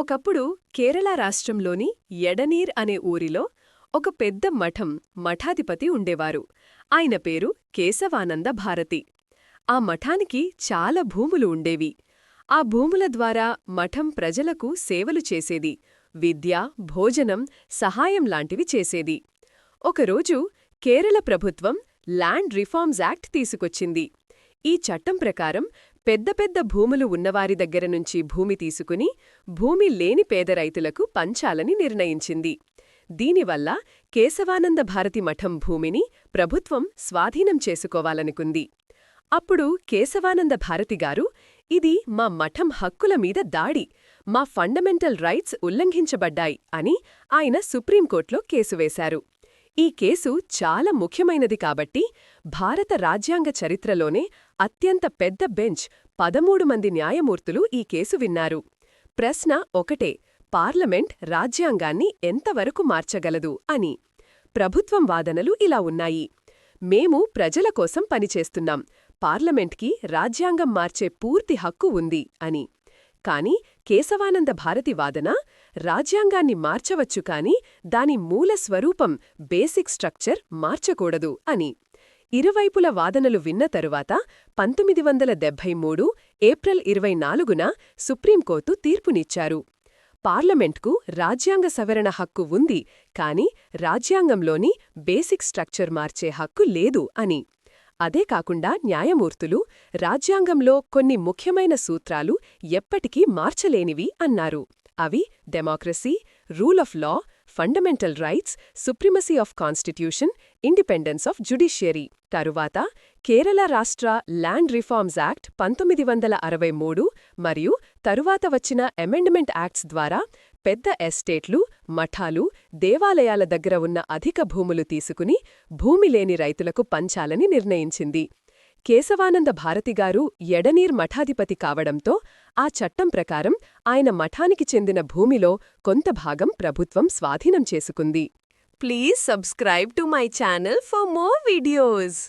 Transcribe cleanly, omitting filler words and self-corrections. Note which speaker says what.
Speaker 1: ఒకప్పుడు కేరళ రాష్ట్రంలోని ఎడనీర్ అనే ఊరిలో ఒక పెద్ద మఠాధిపతి ఉండేవారు. ఆయన పేరు కేశవానంద భారతి. ఆ మఠానికి చాలా భూములు ఉండేవి. ఆ భూముల ద్వారా మఠం ప్రజలకు సేవలు చేసేది. విద్య, భోజనం, సహాయం లాంటివి చేసేది. ఒకరోజు కేరళ ప్రభుత్వం ల్యాండ్ రిఫార్మ్స్ యాక్ట్ తీసుకొచ్చింది. ఈ చట్టం ప్రకారం పెద్ద పెద్ద భూములు ఉన్నవారి దగ్గరనుంచి భూమి తీసుకుని భూమి లేని పేద రైతులకు పంచాలని నిర్ణయించింది. దీనివల్ల కేశవానంద భారతి మఠం భూమిని ప్రభుత్వం స్వాధీనం చేసుకోవాలనుకుంది. అప్పుడు కేశవానంద భారతిగారు, ఇది మా మఠం హక్కుల మీద దాడి, మా ఫండమెంటల్ రైట్స్ ఉల్లంఘించబడ్డాయి అని ఆయన సుప్రీంకోర్టులో కేసు వేశారు. ఈ కేసు చాలా ముఖ్యమైనది కాబట్టి భారత రాజ్యాంగ చరిత్రలోనే అత్యంత పెద్ద బెంచ్ 13 మంది న్యాయమూర్తులు ఈ కేసు విన్నారు. ప్రశ్న ఒకటే, పార్లమెంట్ రాజ్యాంగాన్ని ఎంతవరకు మార్చగలదు అని. ప్రభుత్వం వాదనలు ఇలా ఉన్నాయి: మేము ప్రజల కోసం పనిచేస్తున్నాం, పార్లమెంట్కి రాజ్యాంగం మార్చే పూర్తి హక్కు ఉంది అని. కాని కేశవానంద భారతి వాదన, రాజ్యాంగాన్ని మార్చవచ్చు కాని దాని మూల స్వరూపం, బేసిక్ స్ట్రక్చర్ మార్చకూడదు అని. ఇరువైపుల వాదనలు విన్న తరువాత 1973 ఏప్రిల్ 24న సుప్రీంకోర్టు తీర్పునిచ్చారు. పార్లమెంట్కు రాజ్యాంగ సవరణ హక్కు ఉంది కాని రాజ్యాంగంలోని బేసిక్ స్ట్రక్చర్ మార్చే హక్కు లేదు అని. అదే కాకుండా న్యాయమూర్తులు రాజ్యాంగంలో కొన్ని ముఖ్యమైన సూత్రాలు ఎప్పటికీ మార్చలేనివి అన్నారు. అవి democracy, rule of law, fundamental rights, supremacy of constitution, independence of judiciary. తరువాత కేరళ రాష్ట్ర ల్యాండ్ రిఫార్మ్స్ యాక్ట్ 1963 మరియు తరువాత వచ్చిన అమెండ్మెంట్ యాక్ట్స్ ద్వారా పెద్ద ఎస్టేట్లు, మఠాలు, దేవాలయాల దగ్గర ఉన్న అధిక భూములు తీసుకుని భూమి లేని రైతులకు పంచాలని నిర్ణయించింది. కేశవానంద భారతిగారు ఎడనీర్ మఠాధిపతి కావడంతో ఆ చట్టం ప్రకారం ఆయన మఠానికి చెందిన భూమిలో కొంత భాగం ప్రభుత్వం స్వాధీనం చేసుకుంది. Please subscribe to my channel for more videos.